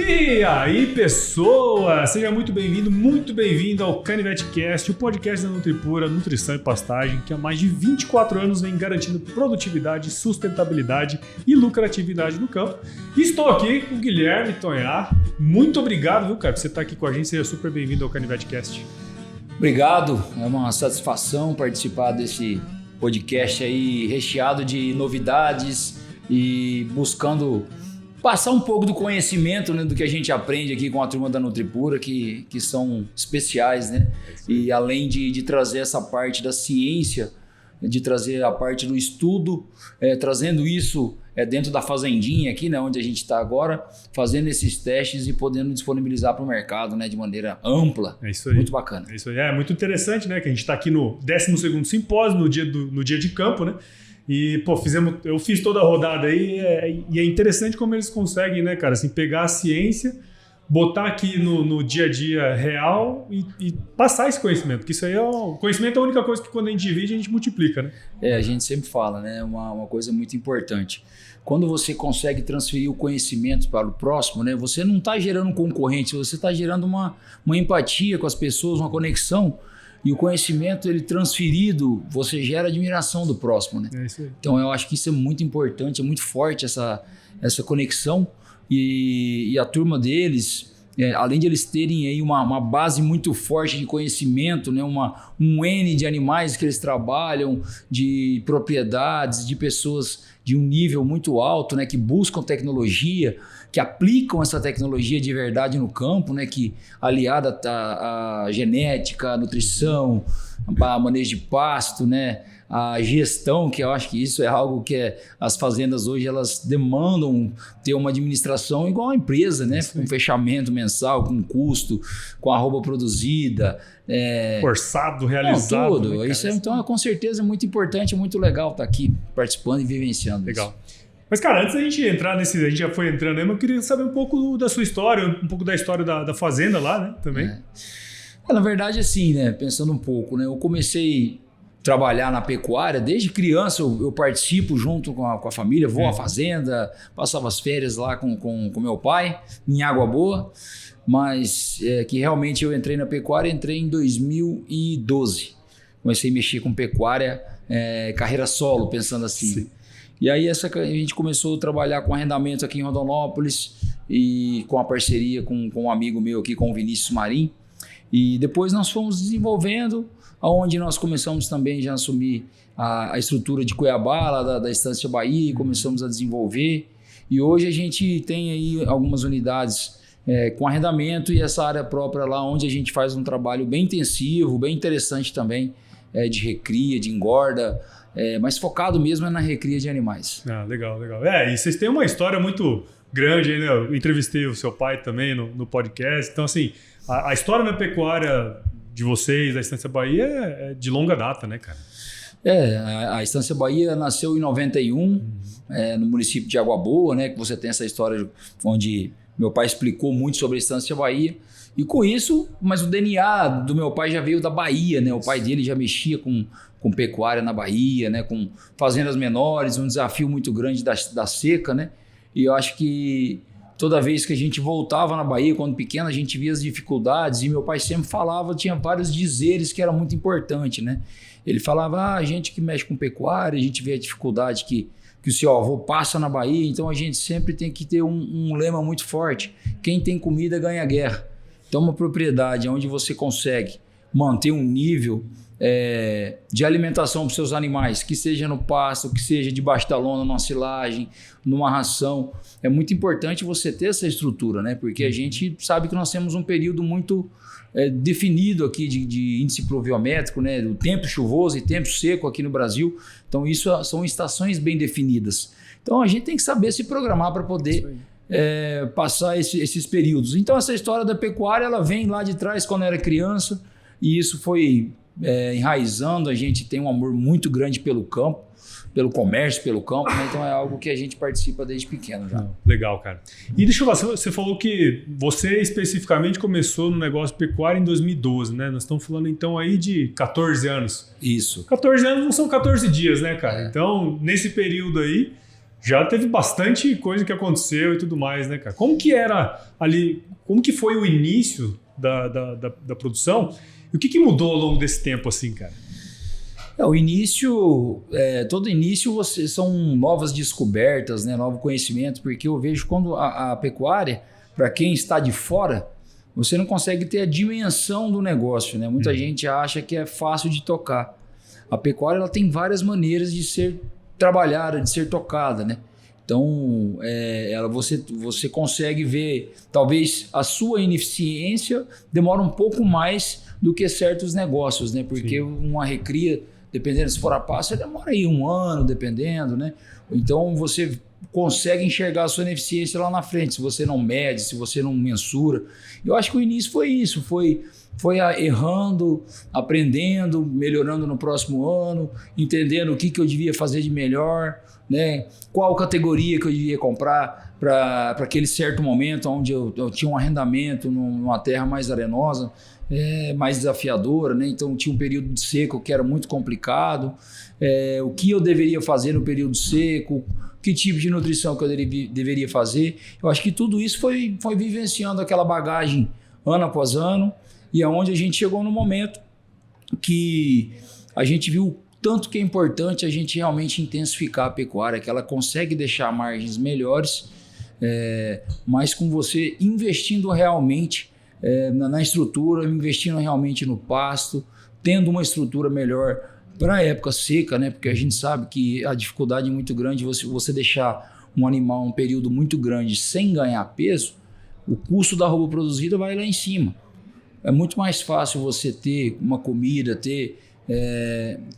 E aí, pessoa! Seja muito bem-vindo ao CanivetCast, o podcast da Nutripura, Nutrição e Pastagem, que há mais de 24 anos vem garantindo produtividade, sustentabilidade e lucratividade no campo. E estou aqui com o Guilherme Tonhar. Muito obrigado, viu, cara, por você estar aqui com a gente. Seja super bem-vindo ao CanivetCast. Obrigado, é uma satisfação participar desse podcast aí recheado de novidades e buscando passar um pouco do conhecimento, né, do que a gente aprende aqui com a turma da Nutripura, que são especiais, né? E além de trazer essa parte da ciência, de trazer a parte do estudo, trazendo isso dentro da fazendinha aqui, né, onde a gente está agora, fazendo esses testes e podendo disponibilizar para o mercado, né, de maneira ampla. É isso aí. Muito bacana. É isso aí. É muito interessante, né, que a gente está aqui no 12º simpósio, no dia de campo, né? E, pô, eu fiz toda a rodada aí e é interessante como eles conseguem, né, cara, assim, pegar a ciência, botar aqui no dia a dia real e passar esse conhecimento, porque isso aí o conhecimento é a única coisa que quando a gente divide, a gente multiplica, né? A gente sempre fala, né, uma coisa muito importante. Quando você consegue transferir o conhecimento para o próximo, né, você não está gerando um concorrente, você está gerando uma empatia com as pessoas, uma conexão. E o conhecimento, ele transferido, você gera admiração do próximo, né? É isso aí. Então eu acho que isso é muito importante, é muito forte essa conexão. E a turma deles, além de eles terem aí uma base muito forte de conhecimento, né? Um N de animais que eles trabalham, de propriedades, de pessoas de um nível muito alto, né? Que buscam tecnologia, que aplicam essa tecnologia de verdade no campo, né? Que aliada à genética, à nutrição, a manejo de pasto, né? A gestão, que eu acho que isso é algo que as fazendas hoje elas demandam ter uma administração igual a empresa, né? Com fechamento mensal, com custo, com a roupa produzida. Orçado, realizado. Tudo. Né, isso então, com certeza, é muito importante, muito legal estar aqui participando e vivenciando legal. Isso. Mas, cara, antes da gente entrar a gente já foi entrando aí, mas eu queria saber um pouco da sua história, um pouco da história da fazenda lá, né, também. Na verdade, assim, né, pensando um pouco, né, eu comecei a trabalhar na pecuária, desde criança eu participo junto com a família, vou à fazenda, passava as férias lá com meu pai, em Água Boa, mas que realmente eu entrei na pecuária, entrei em 2012. Comecei a mexer com pecuária, carreira solo, pensando assim. Sim. E aí a gente começou a trabalhar com arrendamento aqui em Rondonópolis e com a parceria com um amigo meu aqui, com o Vinícius Marim. E depois nós fomos desenvolvendo, onde nós começamos também já a assumir a estrutura de Cuiabá, lá da Estância Bahia, e começamos a desenvolver. E hoje a gente tem aí algumas unidades com arrendamento e essa área própria lá, onde a gente faz um trabalho bem intensivo, bem interessante também, de recria, de engorda, mas focado mesmo na recria de animais. Legal. E vocês têm uma história muito grande aí, né? Eu entrevistei o seu pai também no podcast. Então, assim, a história na pecuária de vocês, da Estância Bahia, é de longa data, né, cara? A Estância Bahia nasceu em 91, no município de Água Boa, né? Que você tem essa história onde meu pai explicou muito sobre a Estância Bahia. E com isso, mas o DNA do meu pai já veio da Bahia, né? O pai dele já mexia com pecuária na Bahia, né? Com fazendas menores, um desafio muito grande da seca, né? E eu acho que toda vez que a gente voltava na Bahia, quando pequeno, a gente via as dificuldades e meu pai sempre falava, tinha vários dizeres que era muito importante, né? Ele falava, a gente que mexe com pecuária, a gente vê a dificuldade que o seu avô passa na Bahia, então a gente sempre tem que ter um lema muito forte, quem tem comida ganha guerra. Então uma propriedade onde você consegue manter um nível de alimentação para os seus animais, que seja no pasto, que seja debaixo da lona, numa silagem, numa ração, é muito importante você ter essa estrutura, né? Porque a gente sabe que nós temos um período muito definido aqui de índice pluviométrico, né? Do tempo chuvoso e tempo seco aqui no Brasil, então isso são estações bem definidas. Então a gente tem que saber se programar para poder passar esses períodos. Então essa história da pecuária, ela vem lá de trás quando era criança e isso foi enraizando, a gente tem um amor muito grande pelo campo, pelo comércio, pelo campo, né? Então é algo que a gente participa desde pequeno já. Legal, cara. E deixa eu falar, você falou que você especificamente começou no negócio pecuário em 2012, né? Nós estamos falando então aí de 14 anos. Isso. 14 anos não são 14 dias, né, cara? Então, nesse período aí, já teve bastante coisa que aconteceu e tudo mais, né, cara? Como que era ali, como que foi o início da produção e o que mudou ao longo desse tempo, assim, cara? O início, todo início são novas descobertas, né, novo conhecimento, porque eu vejo quando a pecuária, para quem está de fora, você não consegue ter a dimensão do negócio, né? Muita gente acha que é fácil de tocar. A pecuária ela tem várias maneiras de ser trabalhada, de ser tocada, né? Então, você consegue ver, talvez a sua ineficiência demora um pouco mais do que certos negócios, né? Porque uma recria, dependendo se for a pasto, demora aí 1 ano, dependendo, né? Então, você consegue enxergar a sua ineficiência lá na frente, se você não mede, se você não mensura. Eu acho que o início foi isso, foi errando, aprendendo, melhorando no próximo ano, entendendo o que eu devia fazer de melhor, né? Qual categoria que eu devia comprar para aquele certo momento onde eu tinha um arrendamento numa terra mais arenosa, mais desafiadora, né? Então tinha um período de seco que era muito complicado, o que eu deveria fazer no período seco, que tipo de nutrição que eu deveria fazer. Eu acho que tudo isso foi vivenciando aquela bagagem ano após ano, e aonde a gente chegou no momento que a gente viu tanto que é importante a gente realmente intensificar a pecuária, que ela consegue deixar margens melhores, mas com você investindo realmente na estrutura, investindo realmente no pasto, tendo uma estrutura melhor para a época seca, né? Porque a gente sabe que a dificuldade é muito grande, você deixar um animal um período muito grande sem ganhar peso, o custo da arroba produzida vai lá em cima. É muito mais fácil você ter uma comida, ter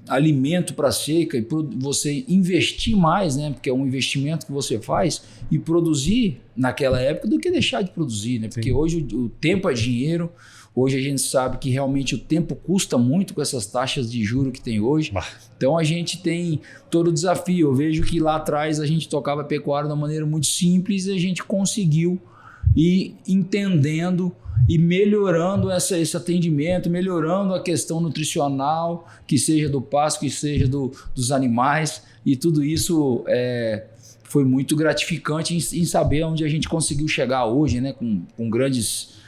alimento para seca e você investir mais, né? Porque é um investimento que você faz, e produzir naquela época do que deixar de produzir, né? Porque hoje o tempo é dinheiro. Hoje a gente sabe que realmente o tempo custa muito com essas taxas de juros que tem hoje. Então a gente tem todo o desafio. Eu vejo que lá atrás a gente tocava pecuária de uma maneira muito simples e a gente conseguiu ir entendendo e melhorando esse atendimento, melhorando a questão nutricional, que seja do pasto, que seja dos animais, e tudo isso foi muito gratificante em saber onde a gente conseguiu chegar hoje, né? Com grandes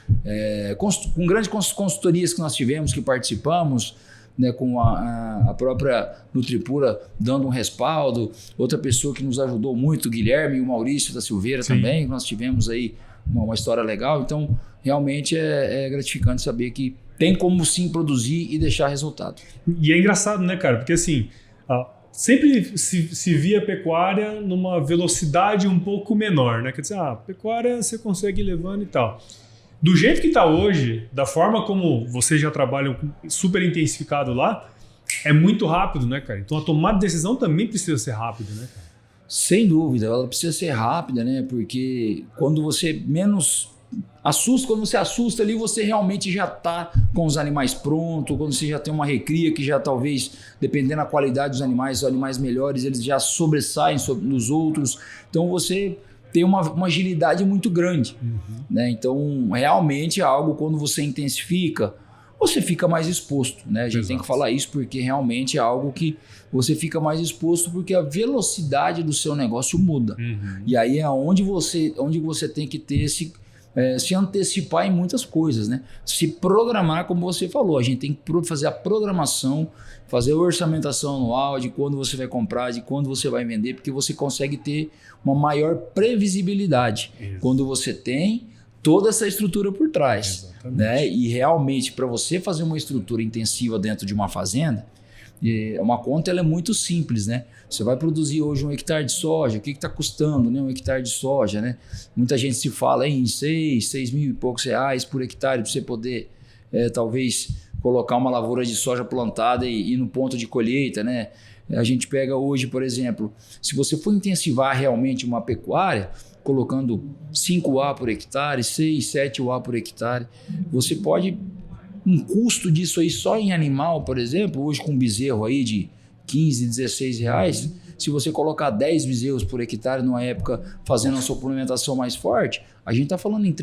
consultorias que nós tivemos, que participamos, né, com a própria Nutripura dando um respaldo, outra pessoa que nos ajudou muito, o Guilherme e o Maurício da Silveira também, nós tivemos aí uma história legal. Então realmente é gratificante saber que tem como sim produzir e deixar resultado. E é engraçado, né, cara, porque assim, sempre se via pecuária numa velocidade um pouco menor, né? Quer dizer, pecuária você consegue ir levando e tal. Do jeito que está hoje, da forma como vocês já trabalham super intensificado lá, é muito rápido, né, cara? Então a tomada de decisão também precisa ser rápida, né, cara? Sem dúvida, ela precisa ser rápida, né? Porque quando você menos assusta, quando você assusta ali, você realmente já está com os animais prontos, quando você já tem uma recria que já talvez, dependendo da qualidade dos animais, os animais melhores, eles já sobressaem nos outros. Então você tem uma agilidade muito grande, né? Então realmente é algo, quando você intensifica, você fica mais exposto, né? A gente tem que falar isso porque realmente é algo que você fica mais exposto, porque a velocidade do seu negócio muda. E aí é onde você tem que ter se antecipar em muitas coisas, né? Se programar, como você falou, a gente tem que fazer a programação, fazer a orçamentação anual de quando você vai comprar, de quando você vai vender, porque você consegue ter uma maior previsibilidade quando você tem toda essa estrutura por trás, né? E realmente, para você fazer uma estrutura intensiva dentro de uma fazenda, uma conta ela é muito simples, né? Você vai produzir hoje 1 hectare de soja, o que está custando, né, 1 hectare de soja, né? Muita gente se fala em 6 mil e poucos reais por hectare para você poder talvez colocar uma lavoura de soja plantada e ir no ponto de colheita, né? A gente pega hoje, por exemplo, se você for intensivar realmente uma pecuária, colocando 5 UA por hectare, 6, 7 UA por hectare, você pode, um custo disso aí só em animal, por exemplo, hoje com um bezerro aí de 15, 16 reais, se você colocar 10 bezerros por hectare numa época fazendo uma suplementação mais forte, a gente está falando em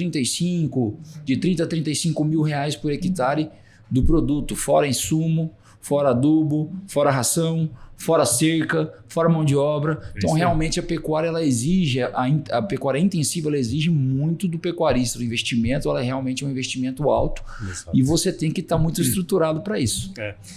de 30 a 35 mil reais por hectare do produto, fora insumo, fora adubo, fora ração, fora cerca, fora mão de obra. Então, realmente, a pecuária, ela exige, a pecuária intensiva, ela exige muito do pecuarista. O investimento, ela realmente é um investimento alto. Exato. E você tem que estar muito estruturado para isso.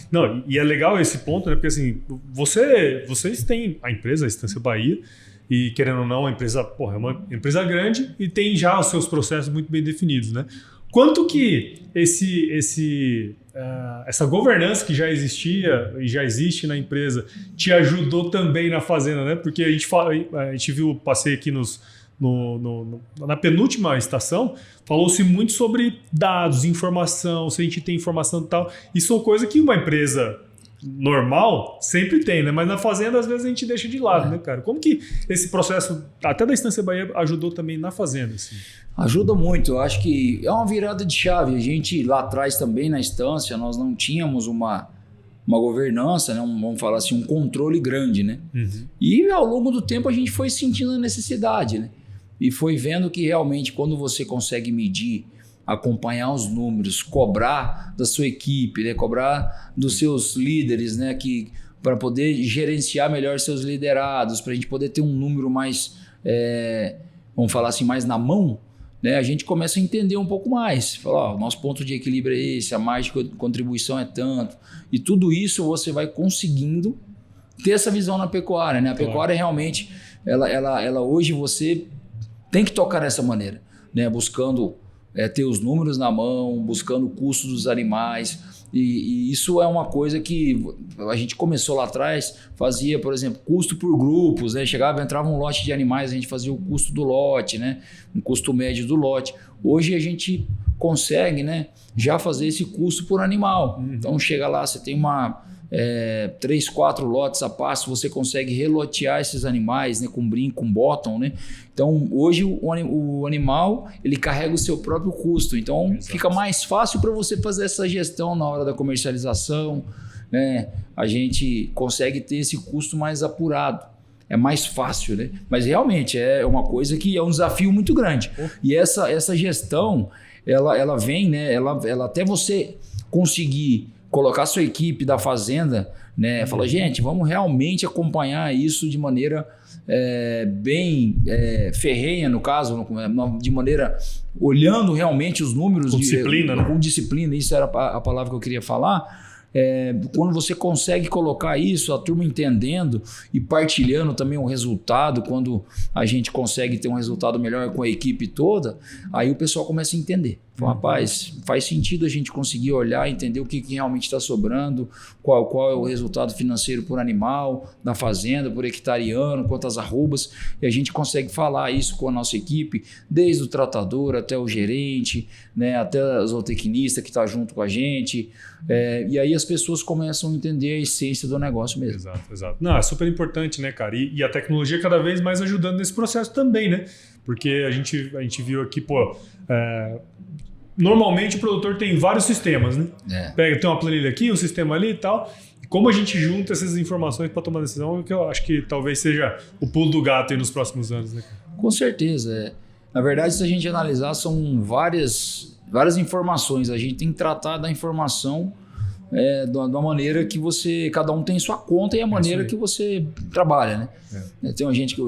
Não, e é legal esse ponto, né? Porque assim, vocês têm a empresa, a Estância Bahia, e querendo ou não, a empresa, é uma empresa grande e tem já os seus processos muito bem definidos, né? Quanto que essa governança que já existia e já existe na empresa te ajudou também na fazenda, né? Porque a gente viu, passei aqui na penúltima estação, falou-se muito sobre dados, informação, se a gente tem informação e tal. Isso são coisas que uma empresa normal sempre tem, né? Mas na fazenda, às vezes, a gente deixa de lado, né, cara? Como que esse processo, até da Estância Bahia, ajudou também na fazenda? Assim? Ajuda muito. Eu acho que é uma virada de chave. A gente, lá atrás também, na Estância, nós não tínhamos uma governança, né? Vamos falar assim, um controle grande, né? Uhum. E ao longo do tempo, a gente foi sentindo a necessidade, né? E foi vendo que realmente, quando você consegue medir, acompanhar os números, cobrar da sua equipe, né? Cobrar dos seus líderes, né? Para poder gerenciar melhor seus liderados, para a gente poder ter um número mais, vamos falar assim, mais na mão, né? A gente começa a entender um pouco mais. Falar, o nosso ponto de equilíbrio é esse, a margem de contribuição é tanto. E tudo isso você vai conseguindo ter essa visão na pecuária, né? A pecuária realmente, ela hoje você tem que tocar dessa maneira, né? Buscando ter os números na mão, buscando o custo dos animais. E isso é uma coisa que a gente começou lá atrás, fazia, por exemplo, custo por grupos, né? Entrava um lote de animais, a gente fazia o custo do lote, né? Um custo médio do lote. Hoje a gente consegue, né, já fazer esse custo por animal. Uhum. Então chega lá, você tem 3, 4 lotes a passo, você consegue relotear esses animais, né, com brinco, com bottom, né? Então hoje o animal ele carrega o seu próprio custo, então Exato. Fica mais fácil para você fazer essa gestão na hora da comercialização, né? A gente consegue ter esse custo mais apurado, é mais fácil, né? Mas realmente é uma coisa que é um desafio muito grande. E essa gestão ela vem, né? Ela até você conseguir colocar a sua equipe da fazenda, né? Fala, gente, vamos realmente acompanhar isso de maneira bem ferrenha, no caso, de maneira olhando realmente os números. Com disciplina, né? Com disciplina, isso era a palavra que eu queria falar. Quando você consegue colocar isso, a turma entendendo e partilhando também o resultado, quando a gente consegue ter um resultado melhor com a equipe toda, aí o pessoal começa a entender. Rapaz, faz sentido a gente conseguir olhar, entender o que realmente está sobrando, qual é o resultado financeiro por animal, da fazenda, por hectareano, quantas arrobas, e a gente consegue falar isso com a nossa equipe, desde o tratador até o gerente, né, até o zootecnista que está junto com a gente, e aí as pessoas começam a entender a essência do negócio mesmo. Exato. Não, é super importante, né, cara? E a tecnologia cada vez mais ajudando nesse processo também, né? Porque a gente viu aqui, normalmente o produtor tem vários sistemas, né? Tem uma planilha aqui, um sistema ali e tal. E como a gente junta essas informações para tomar decisão, que eu acho que talvez seja o pulo do gato aí nos próximos anos, né? Com certeza. Na verdade, se a gente analisar, são várias informações. A gente tem que tratar da informação de uma maneira que cada um tem sua conta e a maneira que você trabalha, né?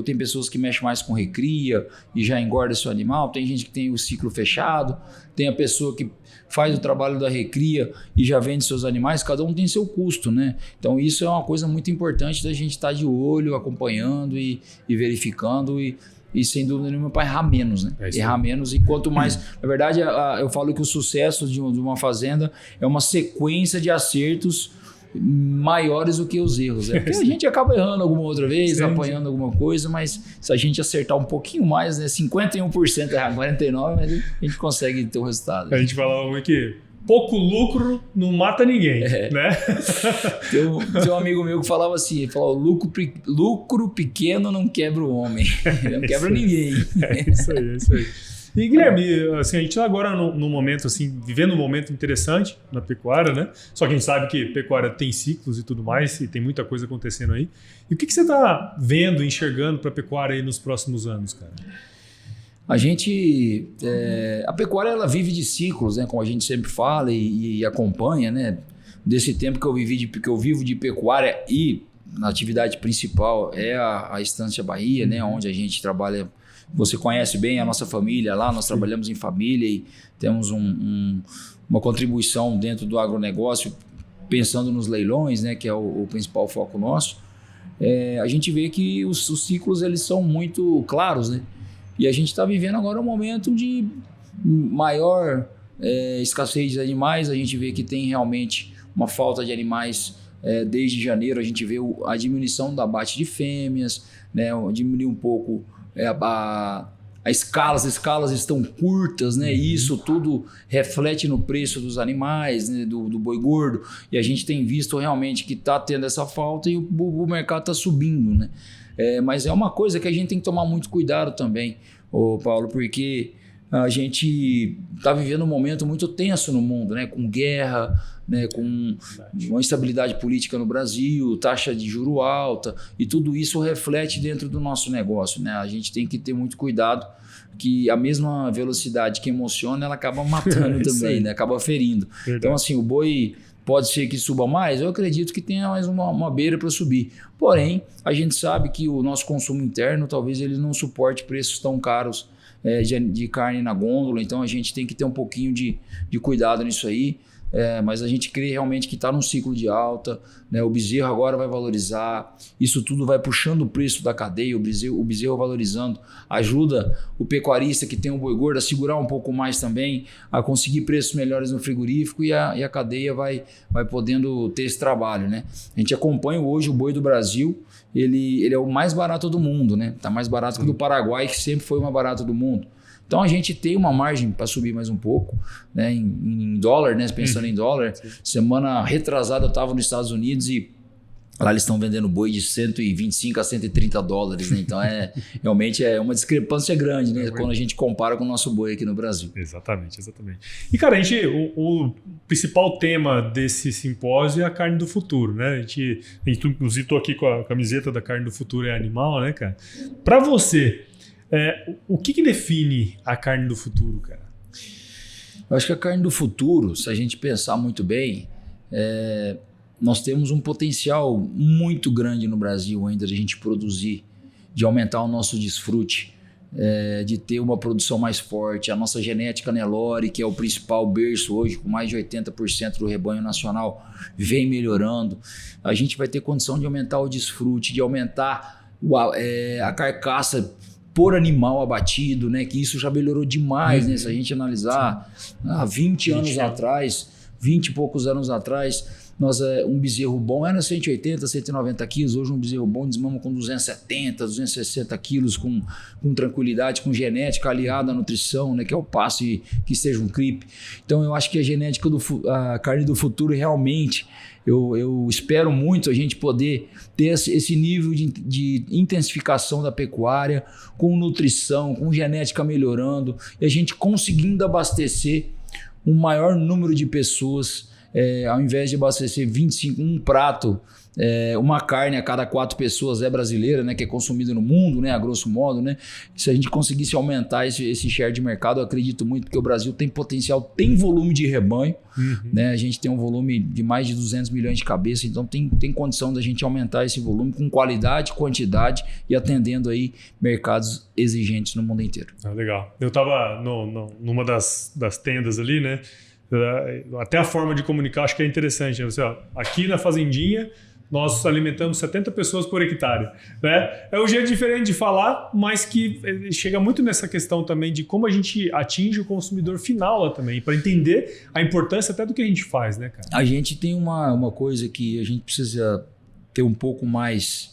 Tem pessoas que mexem mais com recria e já engorda seu animal, tem gente que tem o ciclo fechado, tem a pessoa que faz o trabalho da recria e já vende seus animais, cada um tem seu custo, né? Então isso é uma coisa muito importante da gente estar de olho, acompanhando e verificando e sem dúvida nenhuma para errar menos, né? Errar menos e quanto mais... Na verdade, eu falo que o sucesso de uma fazenda é uma sequência de acertos maiores do que os erros. Porque a gente acaba errando alguma outra vez, apanhando alguma coisa, mas se a gente acertar um pouquinho mais, né? 51% errar 49%, mas a gente consegue ter o resultado. A gente fala que pouco lucro não mata ninguém, né? Tem um amigo meu que falava assim, ele falou, lucro pequeno não quebra o homem, não quebra ninguém. É isso aí. E Guilherme, assim, a gente está agora num momento, assim, vivendo um momento interessante na pecuária, né? Só que a gente sabe que pecuária tem ciclos e tudo mais, e tem muita coisa acontecendo aí. E o que você está vendo, enxergando para a pecuária aí nos próximos anos, cara? A pecuária ela vive de ciclos, né? Como a gente sempre fala e acompanha, né? Desse tempo que eu vivo de pecuária e atividade principal é a Estância Bahia, né? Onde a gente trabalha. Você conhece bem a nossa família lá, nós trabalhamos em família e temos uma contribuição dentro do agronegócio, pensando nos leilões, né? Que é o principal foco nosso. A gente vê que os ciclos eles são muito claros, né? E a gente está vivendo agora um momento de maior escassez de animais. A gente vê que tem realmente uma falta de animais. Desde janeiro a gente vê a diminuição do abate de fêmeas, né? Diminuir um pouco as escalas estão curtas, né? E isso tudo reflete no preço dos animais, né? do boi gordo, e a gente tem visto realmente que está tendo essa falta e o mercado está subindo, né? Mas é uma coisa que a gente tem que tomar muito cuidado também, Paulo, porque a gente está vivendo um momento muito tenso no mundo, né? Com guerra, né? Com uma instabilidade política no Brasil, taxa de juro alta, e tudo isso reflete dentro do nosso negócio, né? A gente tem que ter muito cuidado, que a mesma velocidade que emociona, ela acaba matando também, né? Acaba ferindo. Verdade. Então, assim, o boi pode ser que suba mais, eu acredito que tenha mais uma beira para subir. Porém, a gente sabe que o nosso consumo interno, talvez ele não suporte preços tão caros de carne na gôndola, então a gente tem que ter um pouquinho de cuidado nisso aí, mas a gente crê realmente que está num ciclo de alta, né? O bezerro agora vai valorizar, isso tudo vai puxando o preço da cadeia, o bezerro valorizando, ajuda o pecuarista que tem um boi gordo a segurar um pouco mais também, a conseguir preços melhores no frigorífico, e a cadeia vai podendo ter esse trabalho, né? A gente acompanha hoje o boi do Brasil, ele é o mais barato do mundo, né? Está mais barato que o do Paraguai, que sempre foi o mais barato do mundo. Então a gente tem uma margem para subir mais um pouco, né? Em dólar, né? Pensando em dólar. Sim. Semana retrasada eu estava nos Estados Unidos e lá eles estão vendendo boi de 125 a 130 dólares, né? Então realmente é uma discrepância grande, né? Quando a gente compara com o nosso boi aqui no Brasil. Exatamente. E cara, o principal tema desse simpósio é a carne do futuro, né? A gente inclusive estou aqui com a camiseta da Carne do Futuro é Animal, né, cara? Para você, o que define a carne do futuro, cara? Eu acho que a carne do futuro, se a gente pensar muito bem, nós temos um potencial muito grande no Brasil ainda de a gente produzir, de aumentar o nosso desfrute, de ter uma produção mais forte. A nossa genética Nelore, que é o principal berço hoje, com mais de 80% do rebanho nacional, vem melhorando. A gente vai ter condição de aumentar o desfrute, de aumentar a carcaça por animal abatido, né? Que isso já melhorou demais, né? Se a gente analisar, há 20 anos atrás, 20 e poucos anos atrás, um bezerro bom era 180, 190 quilos, hoje um bezerro bom desmama com 270, 260 quilos, com tranquilidade, com genética aliada à nutrição, né? Que é o passo que seja um CRIP. Então eu acho que a genética a carne do futuro realmente, eu espero muito a gente poder ter esse nível de intensificação da pecuária, com nutrição, com genética melhorando, e a gente conseguindo abastecer um maior número de pessoas, ao invés de abastecer 25, um prato, uma carne a cada 4 pessoas brasileira, né, que é consumida no mundo, né, a grosso modo, né? Se a gente conseguisse aumentar esse share de mercado, eu acredito muito, porque o Brasil tem potencial, tem volume de rebanho, né? A gente tem um volume de mais de 200 milhões de cabeças, então tem condição da gente aumentar esse volume com qualidade, quantidade e atendendo aí mercados exigentes no mundo inteiro. Legal. Eu estava numa das tendas ali, né? Até a forma de comunicar acho que é interessante, né? Aqui na fazendinha nós alimentamos 70 pessoas por hectare, né? É um jeito diferente de falar, mas que chega muito nessa questão também de como a gente atinge o consumidor final lá também, para entender a importância até do que a gente faz, né, cara? A gente tem uma coisa que a gente precisa ter um pouco mais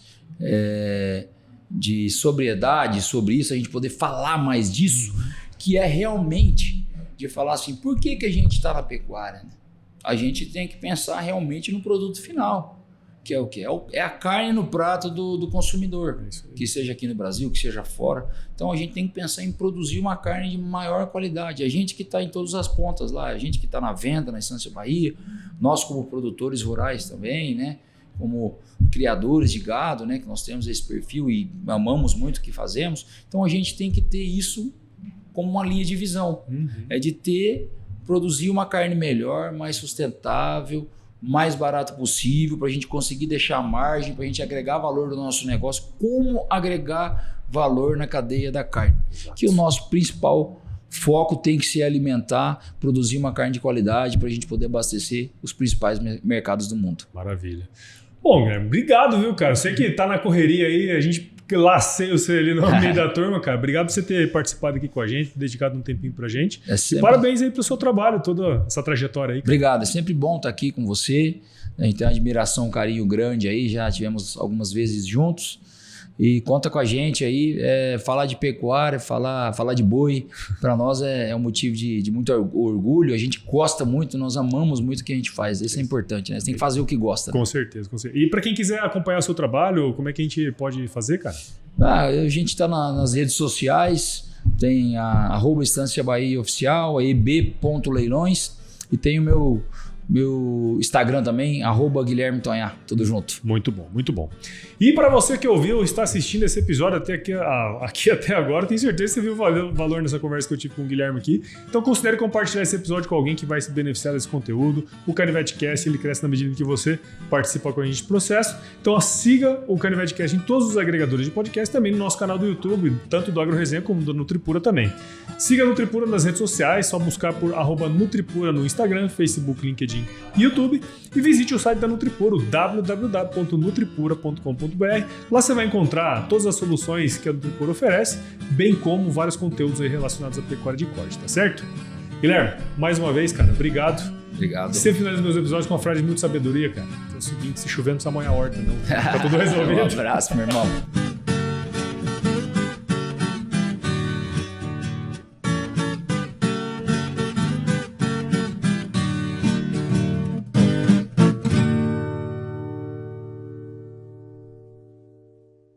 de sobriedade sobre isso, a gente poder falar mais disso, que é realmente de falar assim, por que a gente está na pecuária? Né? A gente tem que pensar realmente no produto final, que é o quê? É a carne no prato do consumidor, que seja aqui no Brasil, que seja fora. Então a gente tem que pensar em produzir uma carne de maior qualidade. A gente que está em todas as pontas lá, a gente que está na venda, na Estância Bahia, nós como produtores rurais também, né? Como criadores de gado, né? Que nós temos esse perfil e amamos muito o que fazemos. Então a gente tem que ter isso como uma linha de visão, de produzir uma carne melhor, mais sustentável, mais barato possível, para a gente conseguir deixar margem, para a gente agregar valor no nosso negócio, como agregar valor na cadeia da carne. Exato. Que o nosso principal foco tem que ser alimentar, produzir uma carne de qualidade para a gente poder abastecer os principais mercados do mundo. Maravilha. Bom, Guilherme, obrigado, viu, cara? Eu sei que tá na correria aí, a gente lacei você ali no meio da turma, cara. Obrigado por você ter participado aqui com a gente, dedicado um tempinho pra gente. E parabéns aí pelo seu trabalho, toda essa trajetória aí. Cara. Obrigado, é sempre bom estar aqui com você. A gente tem uma admiração, um carinho grande aí, já tivemos algumas vezes juntos. E conta com a gente aí, falar de pecuária, falar de boi, para nós é um motivo de muito orgulho, a gente gosta muito, nós amamos muito o que a gente faz, isso é importante, né? Você tem que fazer o que gosta. Com certeza, com certeza. E para quem quiser acompanhar o seu trabalho, como é que a gente pode fazer, cara? A gente está nas redes sociais, tem a @Estância Bahia Oficial, eb.leilões, e tem o meu Instagram também, @Guilherme Tonhá, tudo junto. Muito bom, muito bom. E para você que ouviu, está assistindo esse episódio aqui até agora, tenho certeza que você viu o valor nessa conversa que eu tive com o Guilherme aqui. Então considere compartilhar esse episódio com alguém que vai se beneficiar desse conteúdo. O CanivetCast, ele cresce na medida que você participa com a gente do processo. Então siga o CanivetCast em todos os agregadores de podcast, também no nosso canal do YouTube, tanto do AgroResenha como do Nutripura também. Siga a Nutripura nas redes sociais, só buscar por @Nutripura no Instagram, Facebook, LinkedIn e YouTube, e visite o site da Nutripura, www.nutripura.com.br. Lá você vai encontrar todas as soluções que a Nutripura oferece, bem como vários conteúdos aí relacionados à pecuária de corte, tá certo? Guilherme, mais uma vez, cara, obrigado. Obrigado. Sempre finalizo meus episódios com uma frase de muita sabedoria, cara. É o seguinte, se chover não precisa molhar a horta, não. Tá tudo resolvido. Um abraço, meu irmão.